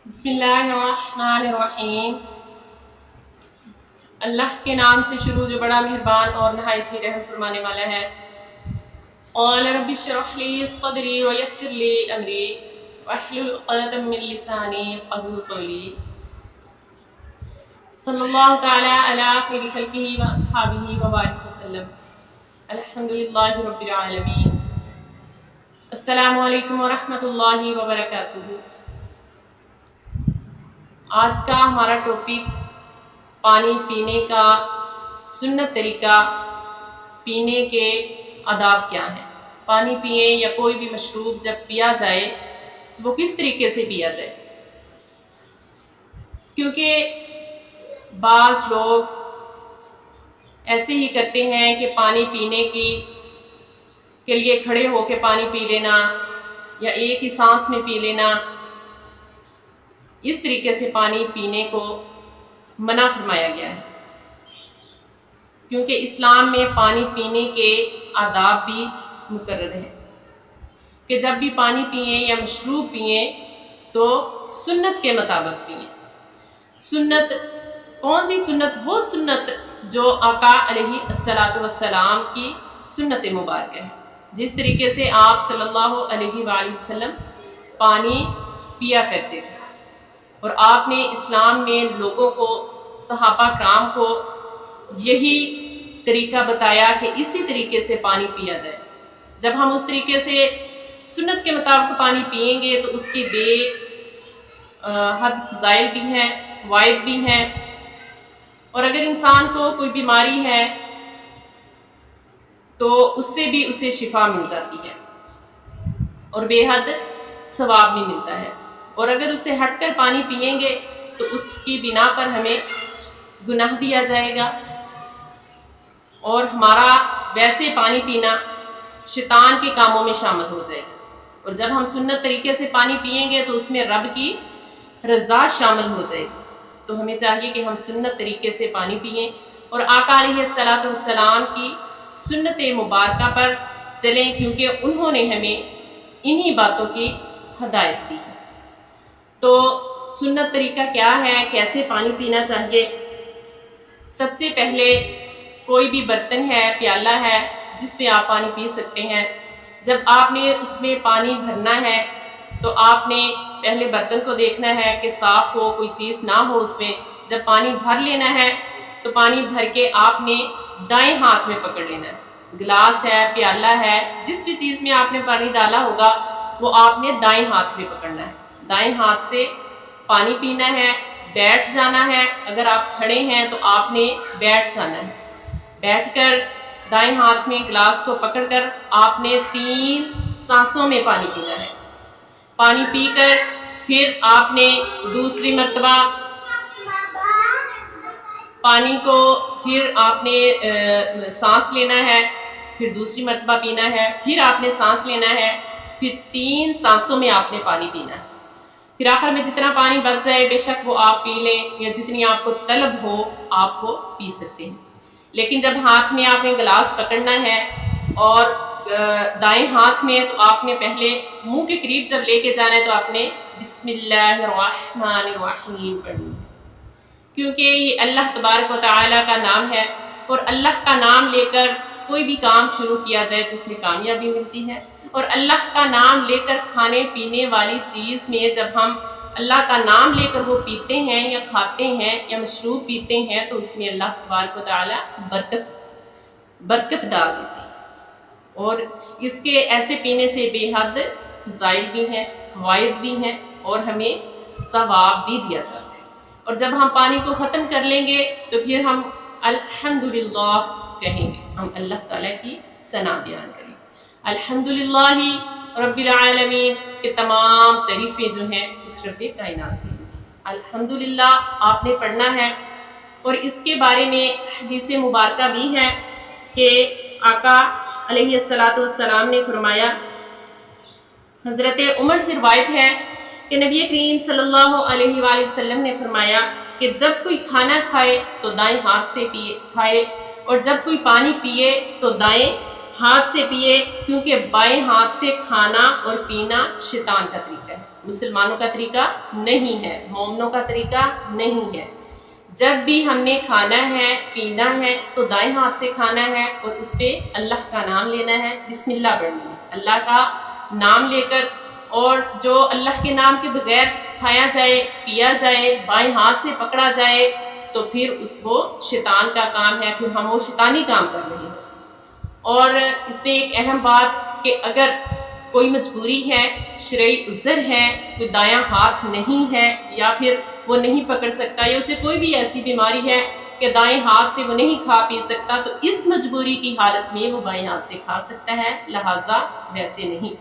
बिस्मिल्लाहिर्रहमानिर्रहीम। अल्लाह के नाम से शुरू जो बड़ा मेहरबान और नहायत ही रहम फरमाने वाला है। क़ाल रब्बि इश्रह ली सदरी व यस्सिर ली अमरी वहलुल उक़दतम मिन लिसानी यफ़क़हू क़ौली। सल्लल्लाहु तआला अला खैरि खल्क़िही व अस्हाबिही व बारिक वसल्लम। अल्हम्दुलिल्लाहि रब्बिल आलमीन। अस्सलामु अलैकुम व रहमतुल्लाहि व बरकातुहू। आज का हमारा टॉपिक पानी पीने का सुन्नत तरीका, पीने के आदाब क्या हैं। पानी पिए या कोई भी मशरूब जब पिया जाए तो वो किस तरीके से पिया जाए, क्योंकि बाज़ लोग ऐसे ही करते हैं कि पानी पीने के लिए खड़े होकर पानी पी लेना या एक ही सांस में पी लेना, इस तरीके से पानी पीने को मना फरमाया गया है। क्योंकि इस्लाम में पानी पीने के आदाब भी मुकर्रर हैं कि जब भी पानी पिए या मशरूब पिए तो सुन्नत के मुताबिक पिए। सुन्नत कौन सी सुन्नत? वो सुन्नत जो आका अलैहिस्सलातु वस्सलाम की सुन्नत मुबारक है। जिस तरीके से आप सल्लल्लाहु अलैहि वसल्लम पानी पिया करते थे और आपने इस्लाम में लोगों को, सहाबा कराम को यही तरीका बताया कि इसी तरीके से पानी पिया जाए। जब हम उस तरीके से सुन्नत के मुताबिक पानी पिएंगे तो उसकी हद फ़ज़ाइल भी हैं, फ़वाइद भी हैं, और अगर इंसान को कोई बीमारी है तो उससे भी उसे शिफा मिल जाती है और बेहद सवाब भी मिलता है। और अगर उससे हटकर पानी पिएंगे तो उसकी बिना पर हमें गुनाह दिया जाएगा और हमारा वैसे पानी पीना शैतान के कामों में शामिल हो जाएगा। और जब हम सुन्नत तरीके से पानी पिएंगे तो उसमें रब की रज़ा शामिल हो जाएगी। तो हमें चाहिए कि हम सुन्नत तरीके से पानी पिएं और आका अलैहिस्सलातु वस्सलाम की सुन्नत मुबारक पर चलें, क्योंकि उन्होंने हमें इन्हीं बातों की हदायत दी है। तो सुन्नत तरीका क्या है, कैसे पानी पीना चाहिए? सबसे पहले कोई भी बर्तन है, प्याला है, जिसमें आप पानी पी सकते हैं। जब आपने उसमें पानी भरना है तो आपने पहले बर्तन को देखना है कि साफ़ हो, कोई चीज़ ना हो उसमें। जब पानी भर लेना है तो पानी भर के आपने दाएं हाथ में पकड़ लेना है। गिलास है, प्याला है, जिस भी चीज़ में आपने पानी डाला होगा वो आपने दाएं हाथ में पकड़ना है। दाएं हाथ से पानी पीना है। बैठ जाना है, अगर आप खड़े हैं तो आपने बैठ जाना है। बैठकर दाएं हाथ में गिलास को पकड़कर आपने 3 सांसों में पानी पीना है। पानी पीकर फिर आपने दूसरी मर्तबा पानी को फिर आपने सांस लेना है, फिर दूसरी मर्तबा पीना है, फिर आपने सांस लेना है, फिर 3 सांसों में आपने पानी पीना है। फिर आखिर में जितना पानी बच जाए बेशक वो आप पी लें या जितनी आपको तलब हो आप वो पी सकते हैं। लेकिन जब हाथ में आपने गिलास पकड़ना है और दाएं हाथ में, तो आपने पहले मुंह के करीब जब लेके जाना है तो आपने बिस्मिल्लाहिर्रहमानिर्रहीम पढ़नी है, क्योंकि ये अल्लाह तबारक व तआला का नाम है और अल्लाह का नाम लेकर कोई भी काम शुरू किया जाए तो उसमें कामयाबी मिलती है। और अल्लाह का नाम लेकर खाने पीने वाली चीज़ में जब हम अल्लाह का नाम लेकर वो पीते हैं या खाते हैं या मशरूब पीते हैं तो उसमें अल्लाह तबारक व तआला बरकत डाल देते हैं। और इसके ऐसे पीने से बेहद फ़ज़ाइल भी हैं, फ़वाइद भी हैं और हमें सवाब भी दिया जाता है। और जब हम पानी को ख़त्म कर लेंगे तो फिर हम अल्हम्दुलिल्लाह कहेंगे, हम अल्लाह ताला की सना बयान करेंगे। अल्हम्दुलिल्लाहि रब्बिल आलमीन के तमाम तारीफ़ें जो हैं उस रब्बे कायनात की। अल्हम्दुलिल्लाह आपने पढ़ना है। और इसके बारे में हदीस मुबारक भी है कि आका अलैहिस्सलातु वस्सलाम ने फरमाया, हज़रत उमर से रिवायत है कि नबी करीम सल्लल्लाहु अलैहि वसल्लम ने फरमाया कि जब कोई खाना खाए तो दाएं हाथ से खाए और जब कोई पानी पिए तो दाएं हाथ से पिए, क्योंकि बाएं हाथ से खाना और पीना शैतान का तरीका है। مسلمانوں کا طریقہ نہیں ہے، مومنوں کا طریقہ نہیں ہے۔ جب بھی ہم نے کھانا ہے پینا ہے تو دائیں ہاتھ سے کھانا ہے اور اس پہ اللہ کا نام لینا ہے، بسم اللہ پڑھنی ہے، اللہ کا نام لے کر۔ اور جو اللہ کے نام کے بغیر کھایا جائے پیا جائے بائیں ہاتھ سے پکڑا جائے تو پھر اس کو شیطان کا کام ہے، پھر ہم وہ شیطانی کام کر رہے ہیں۔ اور اس میں ایک اہم بات کہ اگر کوئی مجبوری ہے، شرعی عذر ہے، کوئی دایاں ہاتھ نہیں ہے یا پھر وہ نہیں پکڑ سکتا یا اسے کوئی بھی ایسی بیماری ہے کہ دائیں ہاتھ سے وہ نہیں کھا پی سکتا، تو اس مجبوری کی حالت میں وہ بائیں ہاتھ سے کھا سکتا ہے، لہٰذا ویسے نہیں۔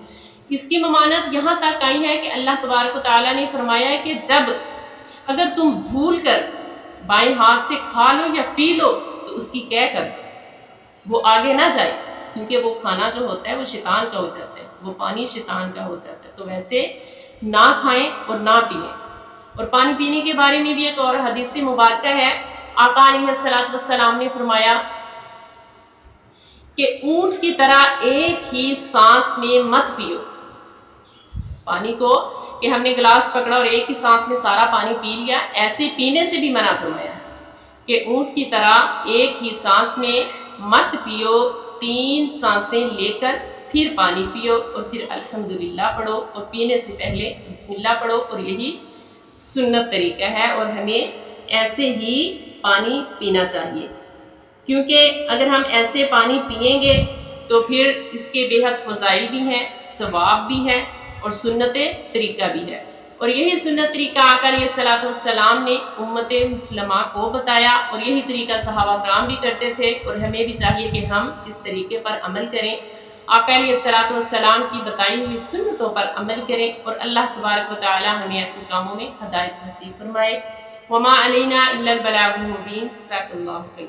اس کی ممانت یہاں تک آئی ہے کہ اللہ تبارک و تعالیٰ نے فرمایا ہے کہ جب اگر تم بھول کر بائیں ہاتھ سے کھا لو یا پی لو تو اس کی کہہ کر دو، وہ آگے نہ جائے، کیونکہ وہ کھانا جو ہوتا ہے وہ شیطان کا ہو جاتا ہے، وہ پانی شیطان کا ہو جاتا ہے، تو ویسے نہ کھائیں اور نہ پئیں۔ اور پانی پینے کے بارے میں بھی ایک اور حدیث مبارکہ ہے، آقا علیہ الصلوۃ والسلام نے فرمایا کہ اونٹ کی طرح ایک ہی سانس میں مت پیو۔ پانی کو کہ ہم نے گلاس پکڑا اور ایک ہی سانس میں سارا پانی پی لیا، ایسے پینے سے بھی منع فرمایا ہے کہ اونٹ کی طرح ایک ہی سانس میں مت پیو، 3 سانسیں لے کر پھر پانی پیو اور پھر الحمدللہ پڑھو اور پینے سے پہلے بسم اللہ پڑھو، اور یہی سنت طریقہ ہے اور ہمیں ایسے ہی پانی پینا چاہیے، کیونکہ اگر ہم ایسے پانی پئیں گے تو پھر اس کے بے حد فضائل بھی ہیں، ثواب بھی ہے اور سنت طریقہ بھی ہے۔ اور یہی سنت طریقہ آقا علیہ الصلوۃ والسلام نے امت مسلمہ کو بتایا، اور یہی طریقہ صحابہ کرام بھی کرتے تھے، اور ہمیں بھی چاہیے کہ ہم اس طریقے پر عمل کریں، آقا علیہ الصلوۃ والسلام کی بتائی ہوئی سنتوں پر عمل کریں، اور اللہ تبارک و تعالی ہمیں ایسے کاموں میں ہدایت نصیب فرمائے۔ وما علینا الا البلاغ المبین۔ جزاک اللہ خیر۔